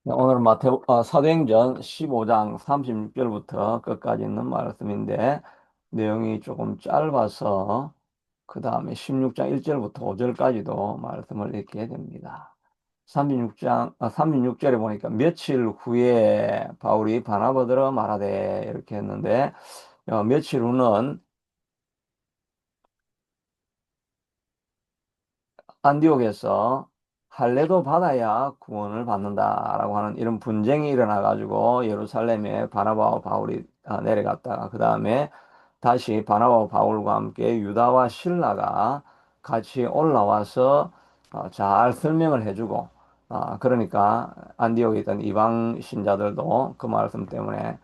네, 오늘 사도행전 15장 36절부터 끝까지 있는 말씀인데 내용이 조금 짧아서 그 다음에 16장 1절부터 5절까지도 말씀을 읽게 됩니다. 36절에 보니까 며칠 후에 바울이 바나바더러 말하되 이렇게 했는데 며칠 후는 안디옥에서 할례도 받아야 구원을 받는다라고 하는 이런 분쟁이 일어나가지고 예루살렘에 바나바와 바울이 내려갔다가 그 다음에 다시 바나바와 바울과 함께 유다와 실라가 같이 올라와서 잘 설명을 해주고 그러니까 안디옥에 있던 이방 신자들도 그 말씀 때문에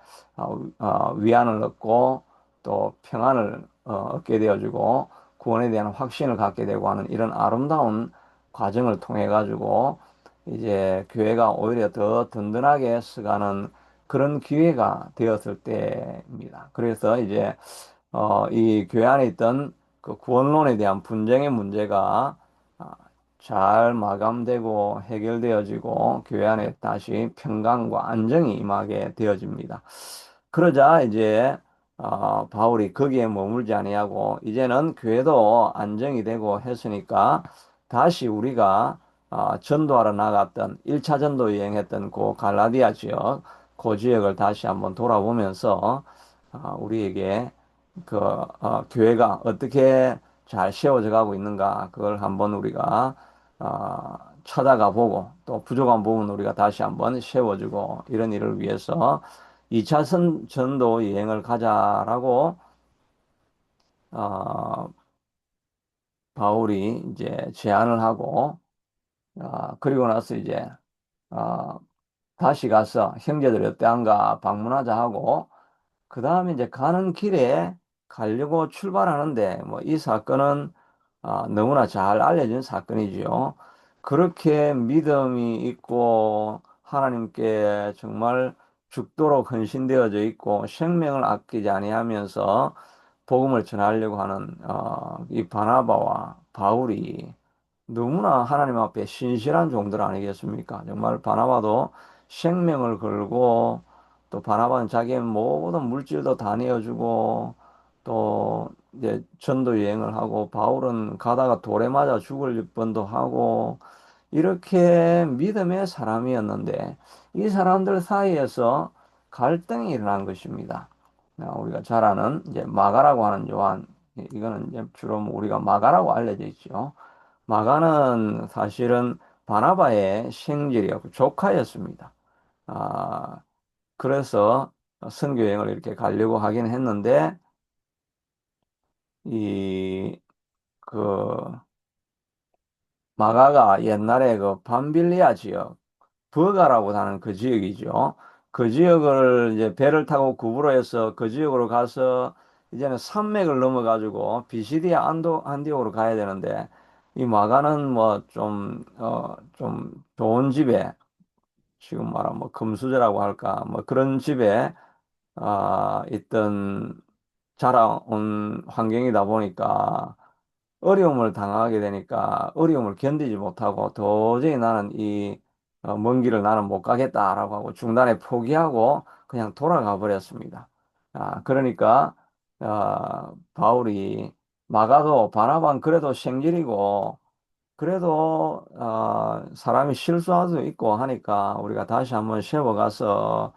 위안을 얻고 또 평안을 얻게 되어주고 구원에 대한 확신을 갖게 되고 하는 이런 아름다운 과정을 통해 가지고 이제 교회가 오히려 더 든든하게 서가는 그런 기회가 되었을 때입니다. 그래서 이제 이 교회 안에 있던 그 구원론에 대한 분쟁의 문제가 아, 잘 마감되고 해결되어지고 교회 안에 다시 평강과 안정이 임하게 되어집니다. 그러자 이제 바울이 거기에 머물지 아니하고 이제는 교회도 안정이 되고 했으니까 다시 우리가 전도하러 나갔던 1차 전도 여행했던 그 갈라디아 지역 그 지역을 다시 한번 돌아보면서 우리에게 교회가 어떻게 잘 세워져 가고 있는가, 그걸 한번 우리가, 찾아가 보고, 또 부족한 부분 우리가 다시 한번 세워주고, 이런 일을 위해서 2차 전도 여행을 가자라고, 어, 바울이 이제 제안을 하고, 그리고 나서 이제, 어, 다시 가서 형제들 어떠한가 방문하자 하고, 그 다음에 이제 가는 길에 가려고 출발하는데, 뭐, 이 사건은 너무나 잘 알려진 사건이지요. 그렇게 믿음이 있고, 하나님께 정말 죽도록 헌신되어져 있고, 생명을 아끼지 아니하면서 복음을 전하려고 하는, 이 바나바와 바울이 너무나 하나님 앞에 신실한 종들 아니겠습니까? 정말 바나바도 생명을 걸고 또 바나바는 자기의 모든 물질도 다 내어주고 또 이제 전도 여행을 하고 바울은 가다가 돌에 맞아 죽을 뻔도 하고 이렇게 믿음의 사람이었는데 이 사람들 사이에서 갈등이 일어난 것입니다. 우리가 잘 아는 이제 마가라고 하는 요한, 이거는 이제 주로 우리가 마가라고 알려져 있죠. 마가는 사실은 바나바의 생질이었고 조카였습니다. 아, 그래서 선교 여행을 이렇게 가려고 하긴 했는데 이 그 마가가 옛날에 그 밤빌리아 지역 버가라고 하는 그 지역이죠. 그 지역을 이제 배를 타고 구부로에서 그 지역으로 가서 이제는 산맥을 넘어가지고 비시디아 안디옥으로 가야 되는데 이 마가는 뭐 좀 좋은 집에 지금 말하면 뭐 금수저라고 할까 뭐 그런 집에 있던 자라온 환경이다 보니까 어려움을 당하게 되니까 어려움을 견디지 못하고 도저히 나는 먼 길을 나는 못 가겠다라고 하고 중단에 포기하고 그냥 돌아가 버렸습니다. 그러니까 바울이 마가도 바나바는 그래도 생질이고 그래도 사람이 실수할 수 있고 하니까 우리가 다시 한번 세워가서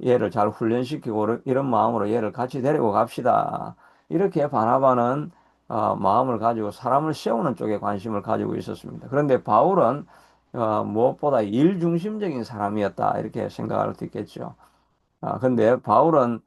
얘를 잘 훈련시키고 이런 마음으로 얘를 같이 데리고 갑시다. 이렇게 바나바는 마음을 가지고 사람을 세우는 쪽에 관심을 가지고 있었습니다. 그런데 바울은 무엇보다 일 중심적인 사람이었다 이렇게 생각할 수 있겠죠. 근데 바울은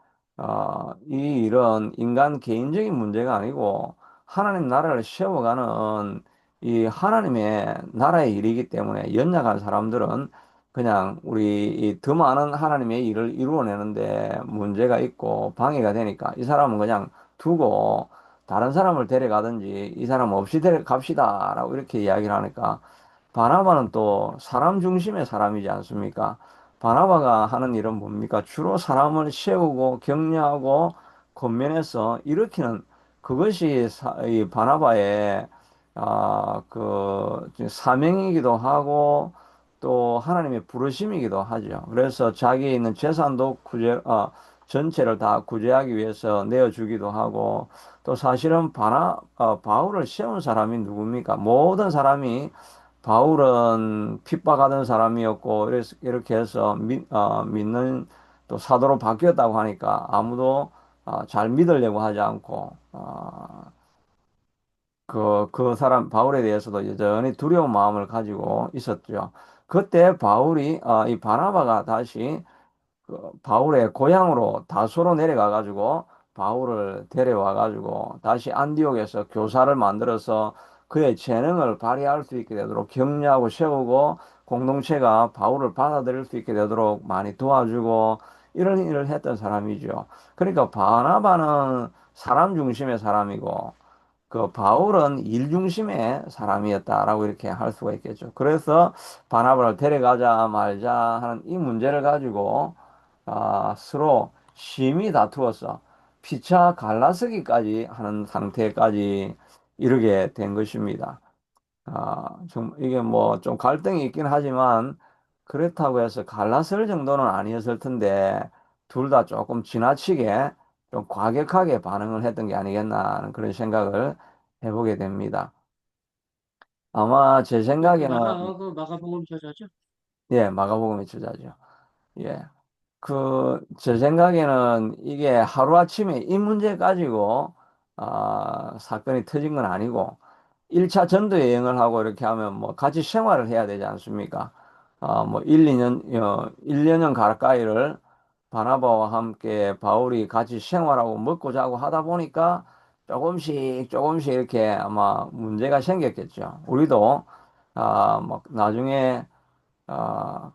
이 일은 인간 개인적인 문제가 아니고 하나님 나라를 세워가는 이 하나님의 나라의 일이기 때문에 연약한 사람들은 그냥 우리 이더 많은 하나님의 일을 이루어내는데 문제가 있고 방해가 되니까 이 사람은 그냥 두고 다른 사람을 데려가든지 이 사람 없이 데려갑시다라고 이렇게 이야기를 하니까 바나바는 또 사람 중심의 사람이지 않습니까? 바나바가 하는 일은 뭡니까? 주로 사람을 세우고 격려하고 권면해서 일으키는 그것이 이 바나바의 사명이기도 하고 또 하나님의 부르심이기도 하죠. 그래서 자기에 있는 재산도 전체를 다 구제하기 위해서 내어주기도 하고, 또 사실은 바울을 세운 사람이 누굽니까? 모든 사람이 바울은 핍박하던 사람이었고, 이렇게 해서 믿는 또 사도로 바뀌었다고 하니까 아무도 잘 믿으려고 하지 않고, 그 사람, 바울에 대해서도 여전히 두려운 마음을 가지고 있었죠. 그때 이 바나바가 다시 바울의 고향으로 다소로 내려가 가지고 바울을 데려와 가지고 다시 안디옥에서 교사를 만들어서 그의 재능을 발휘할 수 있게 되도록 격려하고 세우고 공동체가 바울을 받아들일 수 있게 되도록 많이 도와주고 이런 일을 했던 사람이죠. 그러니까 바나바는 사람 중심의 사람이고 그 바울은 일 중심의 사람이었다라고 이렇게 할 수가 있겠죠. 그래서 바나바를 데려가자 말자 하는 이 문제를 가지고 서로 심히 다투어서 피차 갈라서기까지 하는 상태까지 이르게 된 것입니다. 좀 이게 뭐 좀 갈등이 있긴 하지만 그렇다고 해서 갈라설 정도는 아니었을 텐데 둘 다 조금 지나치게 좀 과격하게 반응을 했던 게 아니겠나 하는 그런 생각을 해보게 됩니다. 아마 제 생각에는 그 마가복음 저자죠? 예, 마가복음의 저자죠. 예. 제 생각에는 이게 하루아침에 이 문제 가지고, 사건이 터진 건 아니고, 1차 전도 여행을 하고 이렇게 하면 뭐 같이 생활을 해야 되지 않습니까? 뭐 1, 2년 가까이를 바나바와 함께 바울이 같이 생활하고 먹고 자고 하다 보니까 조금씩 조금씩 이렇게 아마 문제가 생겼겠죠. 우리도, 막 나중에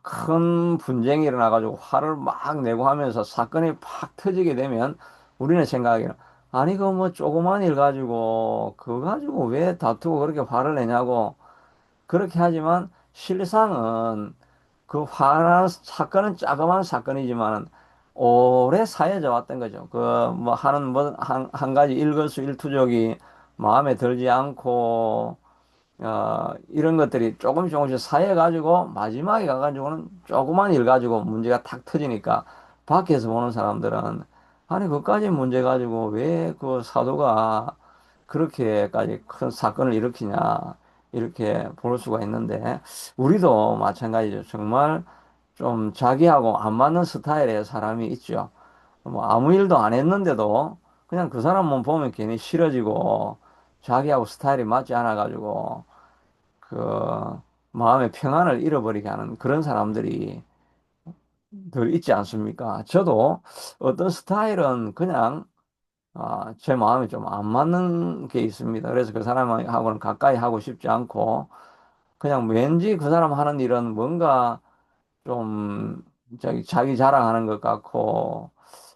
큰 분쟁이 일어나가지고 화를 막 내고 하면서 사건이 팍 터지게 되면 우리는 생각하기는 아니, 그 뭐 조그만 일 가지고 그거 가지고 왜 다투고 그렇게 화를 내냐고 그렇게 하지만 실상은 그 화나 사건은 자그마한 사건이지만 오래 사해져 왔던 거죠. 한 가지 일거수일투족이 마음에 들지 않고 이런 것들이 조금씩 쌓여가지고 마지막에 가가지고는 조그만 일 가지고 문제가 탁 터지니까 밖에서 보는 사람들은 아니, 그까지 문제 가지고 왜 그 사도가 그렇게까지 큰 사건을 일으키냐 이렇게 볼 수가 있는데 우리도 마찬가지죠. 정말 좀 자기하고 안 맞는 스타일의 사람이 있죠. 뭐 아무 일도 안 했는데도 그냥 그 사람만 보면 괜히 싫어지고 자기하고 스타일이 맞지 않아 가지고 그 마음의 평안을 잃어버리게 하는 그런 사람들이 늘 있지 않습니까? 저도 어떤 스타일은 그냥 제 마음에 좀 안 맞는 게 있습니다. 그래서 그 사람하고는 가까이 하고 싶지 않고 그냥 왠지 그 사람 하는 일은 뭔가 좀 자기 자랑하는 것 같고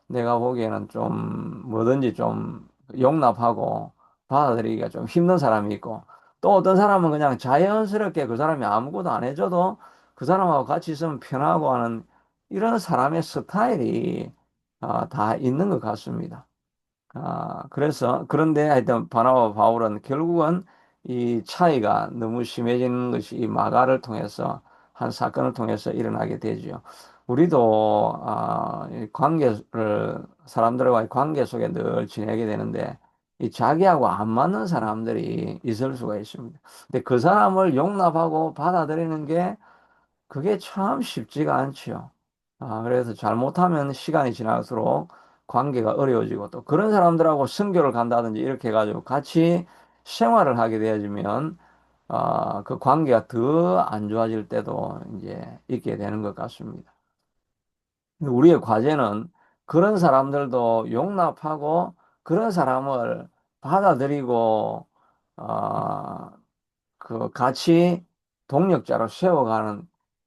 내가 보기에는 좀 뭐든지 좀 용납하고 받아들이기가 좀 힘든 사람이 있고 또 어떤 사람은 그냥 자연스럽게 그 사람이 아무것도 안 해줘도 그 사람하고 같이 있으면 편하고 하는 이런 사람의 스타일이 다 있는 것 같습니다. 그런데 하여튼 바나바 바울은 결국은 이 차이가 너무 심해지는 것이 이 마가를 통해서 한 사건을 통해서 일어나게 되죠. 우리도, 이 사람들과의 관계 속에 늘 지내게 되는데, 이 자기하고 안 맞는 사람들이 있을 수가 있습니다. 근데 그 사람을 용납하고 받아들이는 게 그게 참 쉽지가 않지요. 그래서 잘못하면 시간이 지날수록 관계가 어려워지고 또 그런 사람들하고 선교를 간다든지 이렇게 해가지고 같이 생활을 하게 되어지면 그 관계가 더 안 좋아질 때도 이제 있게 되는 것 같습니다. 근데 우리의 과제는 그런 사람들도 용납하고 그런 사람을 받아들이고 어, 같이 동력자로 세워가는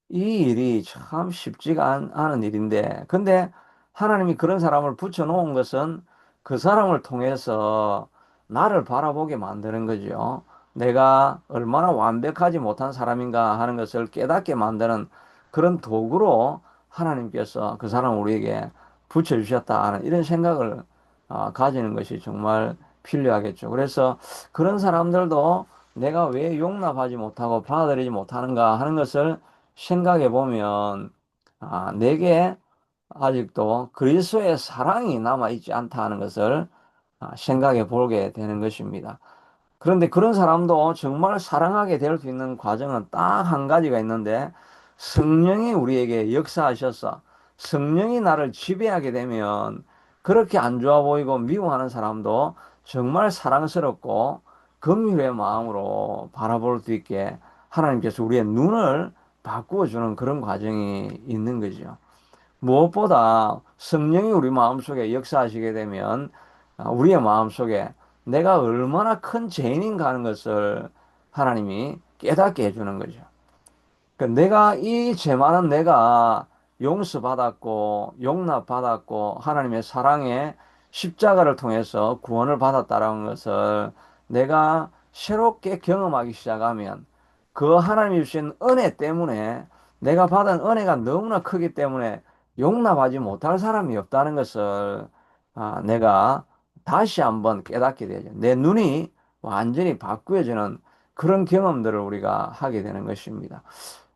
이 일이 참 쉽지가 않은 일인데, 근데 하나님이 그런 사람을 붙여놓은 것은 그 사람을 통해서 나를 바라보게 만드는 거죠. 내가 얼마나 완벽하지 못한 사람인가 하는 것을 깨닫게 만드는 그런 도구로 하나님께서 그 사람을 우리에게 붙여주셨다 하는 이런 생각을 가지는 것이 정말 필요하겠죠. 그래서 그런 사람들도 내가 왜 용납하지 못하고 받아들이지 못하는가 하는 것을 생각해 보면, 내게 아직도 그리스도의 사랑이 남아있지 않다는 것을 생각해 보게 되는 것입니다. 그런데 그런 사람도 정말 사랑하게 될 수 있는 과정은 딱 한 가지가 있는데, 성령이 우리에게 역사하셔서 성령이 나를 지배하게 되면, 그렇게 안 좋아 보이고 미워하는 사람도 정말 사랑스럽고 긍휼의 마음으로 바라볼 수 있게 하나님께서 우리의 눈을 바꾸어 주는 그런 과정이 있는 거죠. 무엇보다 성령이 우리 마음속에 역사하시게 되면, 우리의 마음속에 내가 얼마나 큰 죄인인가 하는 것을 하나님이 깨닫게 해주는 거죠. 내가 이 죄 많은 내가 용서받았고 용납받았고 하나님의 사랑에 십자가를 통해서 구원을 받았다라는 것을 내가 새롭게 경험하기 시작하면, 그 하나님이 주신 은혜 때문에, 내가 받은 은혜가 너무나 크기 때문에 용납하지 못할 사람이 없다는 것을 내가 다시 한번 깨닫게 되죠. 내 눈이 완전히 바꾸어지는 그런 경험들을 우리가 하게 되는 것입니다.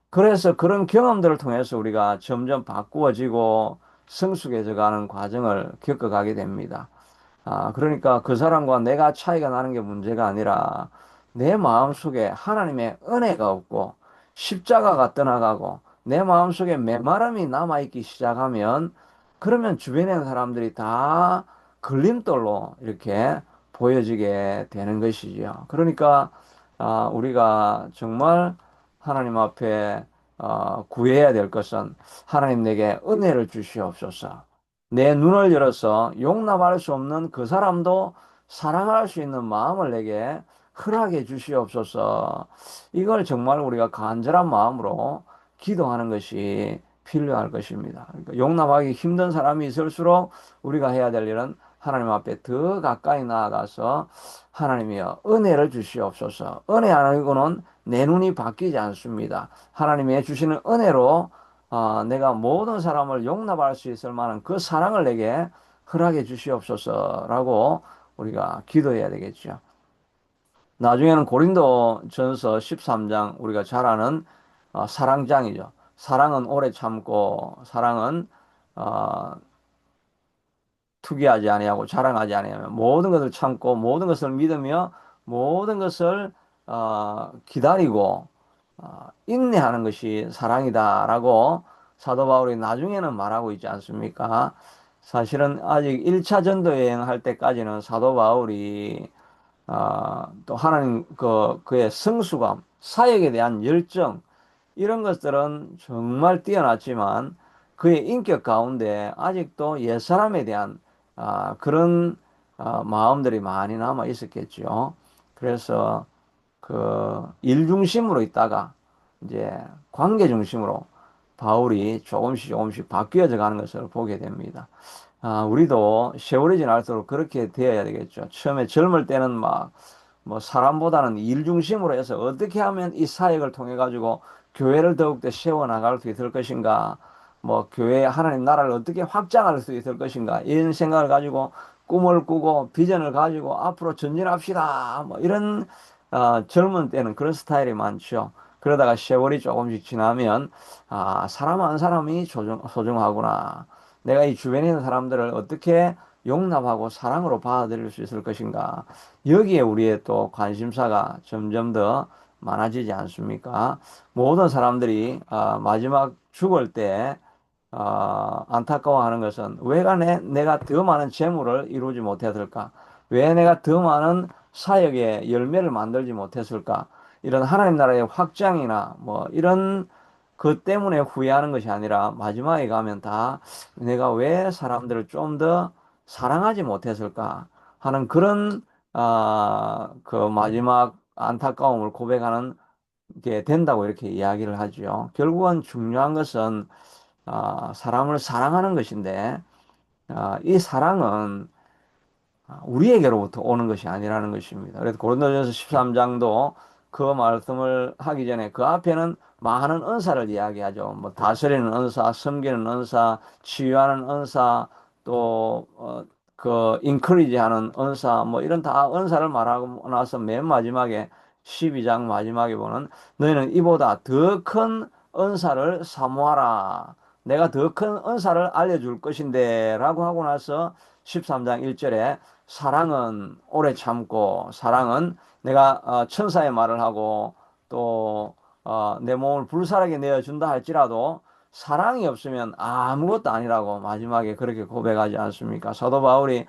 그래서 그런 경험들을 통해서 우리가 점점 바꾸어지고 성숙해져 가는 과정을 겪어가게 됩니다. 그러니까 그 사람과 내가 차이가 나는 게 문제가 아니라, 내 마음속에 하나님의 은혜가 없고 십자가가 떠나가고 내 마음속에 메마름이 남아있기 시작하면, 그러면 주변에 있는 사람들이 다 걸림돌로 이렇게 보여지게 되는 것이지요. 그러니까 우리가 정말 하나님 앞에 구해야 될 것은, 하나님 내게 은혜를 주시옵소서. 내 눈을 열어서 용납할 수 없는 그 사람도 사랑할 수 있는 마음을 내게 허락해 주시옵소서. 이걸 정말 우리가 간절한 마음으로 기도하는 것이 필요할 것입니다. 그러니까 용납하기 힘든 사람이 있을수록 우리가 해야 될 일은 하나님 앞에 더 가까이 나아가서, 하나님이여 은혜를 주시옵소서. 은혜 안 하고는 내 눈이 바뀌지 않습니다. 하나님의 주시는 은혜로 내가 모든 사람을 용납할 수 있을 만한 그 사랑을 내게 허락해 주시옵소서라고 우리가 기도해야 되겠죠. 나중에는 고린도 전서 13장, 우리가 잘 아는 사랑장이죠. 사랑은 오래 참고, 사랑은 어, 투기하지 아니하고 자랑하지 아니하며 모든 것을 참고 모든 것을 믿으며 모든 것을 기다리고 인내하는 것이 사랑이다라고 사도 바울이 나중에는 말하고 있지 않습니까? 사실은 아직 1차 전도 여행할 때까지는 사도 바울이 또 하나님 그의 성수감, 사역에 대한 열정, 이런 것들은 정말 뛰어났지만, 그의 인격 가운데 아직도 옛사람에 대한 그런 마음들이 많이 남아 있었겠죠. 그래서 그 일 중심으로 있다가 이제 관계 중심으로 바울이 조금씩 조금씩 바뀌어져 가는 것을 보게 됩니다. 우리도 세월이 지날수록 그렇게 되어야 되겠죠. 처음에 젊을 때는 뭐 사람보다는 일 중심으로 해서 어떻게 하면 이 사역을 통해 가지고 교회를 더욱더 세워나갈 수 있을 것인가, 뭐 교회 하나님 나라를 어떻게 확장할 수 있을 것인가, 이런 생각을 가지고 꿈을 꾸고 비전을 가지고 앞으로 전진합시다, 뭐 이런 젊은 때는 그런 스타일이 많죠. 그러다가 세월이 조금씩 지나면 사람 한 사람이 소중하구나, 내가 이 주변에 있는 사람들을 어떻게 용납하고 사랑으로 받아들일 수 있을 것인가, 여기에 우리의 또 관심사가 점점 더 많아지지 않습니까? 모든 사람들이 마지막 죽을 때 안타까워하는 것은, 내가 더 많은 재물을 이루지 못했을까? 왜 내가 더 많은 사역의 열매를 만들지 못했을까? 이런 하나님 나라의 확장이나 뭐 이런 것 때문에 후회하는 것이 아니라, 마지막에 가면 다 내가 왜 사람들을 좀 더 사랑하지 못했을까 하는 그런 그 마지막 안타까움을 고백하는 게 된다고 이렇게 이야기를 하죠. 결국은 중요한 것은 사람을 사랑하는 것인데, 이 사랑은 우리에게로부터 오는 것이 아니라는 것입니다. 그래서 고린도전서 13장도 그 말씀을 하기 전에 그 앞에는 많은 은사를 이야기하죠. 뭐 다스리는 은사, 섬기는 은사, 치유하는 은사, 또 그 인커리지하는 은사, 뭐 이런 다 은사를 말하고 나서 맨 마지막에 12장 마지막에 보는, 너희는 이보다 더 큰 은사를 사모하라. 내가 더 큰 은사를 알려줄 것인데 라고 하고 나서 13장 1절에 사랑은 오래 참고 사랑은 내가 천사의 말을 하고 또 내 몸을 불살하게 내어준다 할지라도 사랑이 없으면 아무것도 아니라고 마지막에 그렇게 고백하지 않습니까? 사도 바울이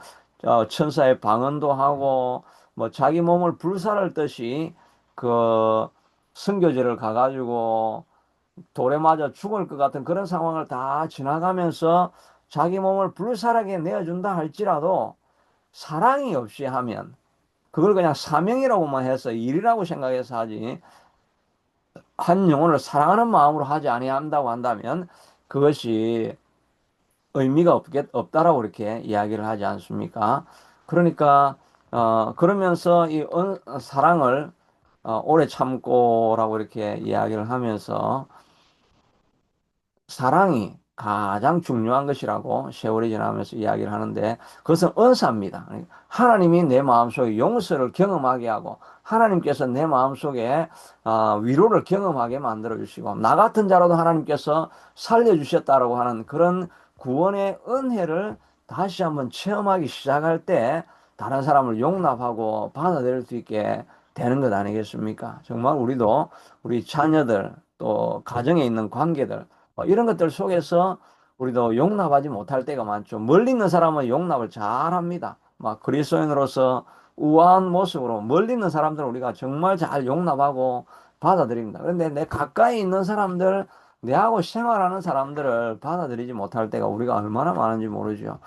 천사의 방언도 하고 뭐 자기 몸을 불살할 듯이 그 선교지를 가가지고 돌에 맞아 죽을 것 같은 그런 상황을 다 지나가면서 자기 몸을 불살하게 내어준다 할지라도 사랑이 없이 하면 그걸 그냥 사명이라고만 해서 일이라고 생각해서 하지 한 영혼을 사랑하는 마음으로 하지 아니한다고 한다면 그것이 의미가 없다라고 이렇게 이야기를 하지 않습니까? 그러니까 그러면서 이 사랑을 오래 참고라고 이렇게 이야기를 하면서 사랑이 가장 중요한 것이라고 세월이 지나면서 이야기를 하는데 그것은 은사입니다. 하나님이 내 마음속에 용서를 경험하게 하고 하나님께서 내 마음속에 위로를 경험하게 만들어 주시고 나 같은 자라도 하나님께서 살려 주셨다라고 하는 그런 구원의 은혜를 다시 한번 체험하기 시작할 때 다른 사람을 용납하고 받아들일 수 있게 되는 것 아니겠습니까? 정말 우리도 우리 자녀들 또 가정에 있는 관계들 이런 것들 속에서 우리도 용납하지 못할 때가 많죠. 멀리 있는 사람은 용납을 잘 합니다. 막 그리스도인으로서 우아한 모습으로 멀리 있는 사람들은 우리가 정말 잘 용납하고 받아들입니다. 그런데 내 가까이 있는 사람들, 내하고 생활하는 사람들을 받아들이지 못할 때가 우리가 얼마나 많은지 모르죠.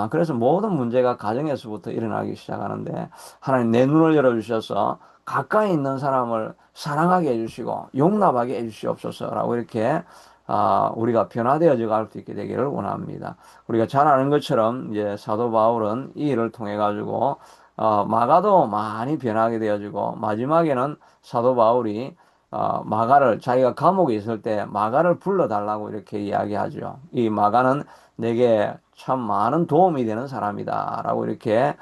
그래서 모든 문제가 가정에서부터 일어나기 시작하는데 하나님 내 눈을 열어주셔서 가까이 있는 사람을 사랑하게 해주시고 용납하게 해주시옵소서라고 이렇게 우리가 변화되어져 갈 수 있게 되기를 원합니다. 우리가 잘 아는 것처럼 이제 사도 바울은 이 일을 통해 가지고 마가도 많이 변하게 되어지고 마지막에는 사도 바울이 마가를 자기가 감옥에 있을 때 마가를 불러달라고 이렇게 이야기하죠. 이 마가는 내게 참 많은 도움이 되는 사람이다라고 이렇게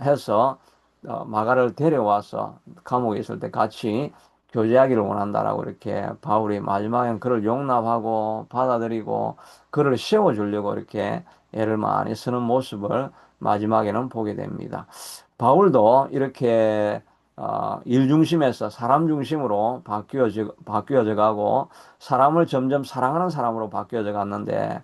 해서 마가를 데려와서 감옥에 있을 때 같이 교제하기를 원한다라고 이렇게 바울이 마지막엔 그를 용납하고 받아들이고 그를 세워주려고 이렇게 애를 많이 쓰는 모습을 마지막에는 보게 됩니다. 바울도 이렇게 일 중심에서 사람 중심으로 바뀌어져 가고 사람을 점점 사랑하는 사람으로 바뀌어져 갔는데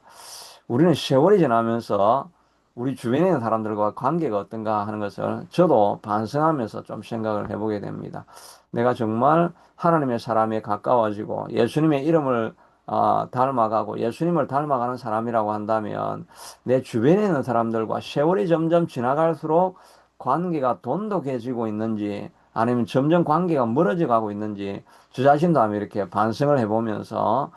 우리는 세월이 지나면서 우리 주변에 있는 사람들과 관계가 어떤가 하는 것을 저도 반성하면서 좀 생각을 해보게 됩니다. 내가 정말 하나님의 사람에 가까워지고 예수님의 이름을 닮아가고 예수님을 닮아가는 사람이라고 한다면 내 주변에 있는 사람들과 세월이 점점 지나갈수록 관계가 돈독해지고 있는지 아니면 점점 관계가 멀어져 가고 있는지 저 자신도 한번 이렇게 반성을 해보면서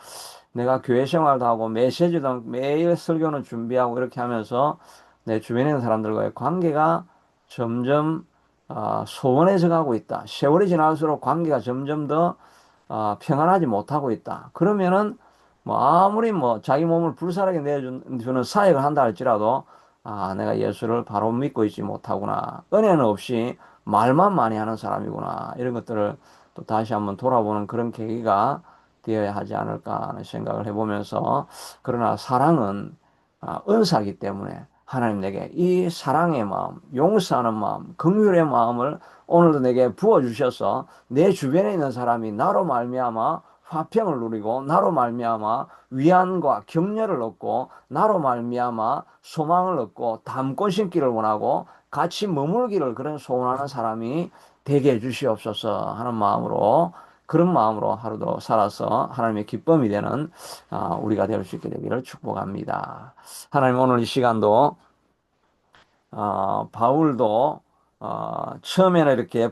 내가 교회 생활도 하고 메시지도 매일 설교는 준비하고 이렇게 하면서 내 주변에 있는 사람들과의 관계가 점점 소원해져 가고 있다. 세월이 지날수록 관계가 점점 더 평안하지 못하고 있다. 그러면은 뭐 아무리 뭐 자기 몸을 불살하게 내주는 사역을 한다 할지라도 내가 예수를 바로 믿고 있지 못하구나. 은혜는 없이 말만 많이 하는 사람이구나. 이런 것들을 또 다시 한번 돌아보는 그런 계기가 되어야 하지 않을까 하는 생각을 해보면서 그러나 사랑은 은사이기 때문에 하나님 내게 이 사랑의 마음, 용서하는 마음, 긍휼의 마음을 오늘도 내게 부어주셔서 내 주변에 있는 사람이 나로 말미암아 화평을 누리고 나로 말미암아 위안과 격려를 얻고 나로 말미암아 소망을 얻고 닮고 심기를 원하고 같이 머물기를 그런 소원하는 사람이 되게 해주시옵소서 하는 마음으로 그런 마음으로 하루도 살아서 하나님의 기쁨이 되는 우리가 될 수 있게 되기를 축복합니다. 하나님 오늘 이 시간도 바울도 처음에는 이렇게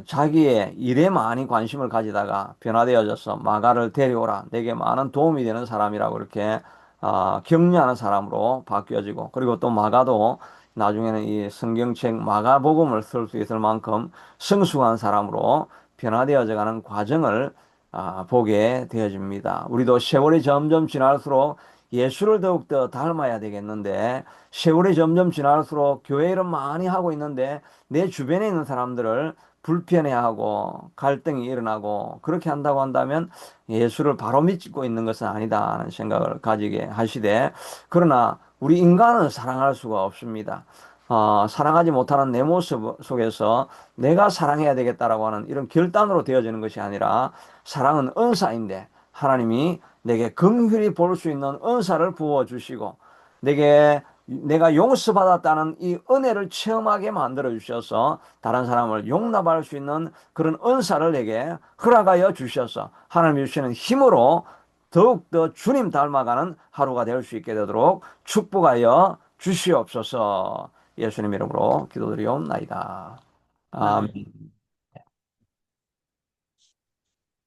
자기의 일에 많이 관심을 가지다가 변화되어져서 마가를 데려오라 내게 많은 도움이 되는 사람이라고 이렇게 격려하는 사람으로 바뀌어지고 그리고 또 마가도 나중에는 이 성경책 마가복음을 쓸 수 있을 만큼 성숙한 사람으로 변화되어져 가는 과정을 보게 되어집니다. 우리도 세월이 점점 지날수록 예수를 더욱더 닮아야 되겠는데 세월이 점점 지날수록 교회 일은 많이 하고 있는데 내 주변에 있는 사람들을 불편해하고 갈등이 일어나고 그렇게 한다고 한다면 예수를 바로 믿고 있는 것은 아니다 하는 생각을 가지게 하시되, 그러나 우리 인간은 사랑할 수가 없습니다. 사랑하지 못하는 내 모습 속에서 내가 사랑해야 되겠다라고 하는 이런 결단으로 되어지는 것이 아니라, 사랑은 은사인데 하나님이 내게 긍휼히 볼 수 있는 은사를 부어 주시고 내가 용서받았다는 이 은혜를 체험하게 만들어 주셔서 다른 사람을 용납할 수 있는 그런 은사를 내게 허락하여 주셔서 하나님이 주시는 힘으로 더욱더 주님 닮아가는 하루가 될 수 있게 되도록 축복하여 주시옵소서. 예수님 이름으로 기도드리옵나이다. 네. 아멘.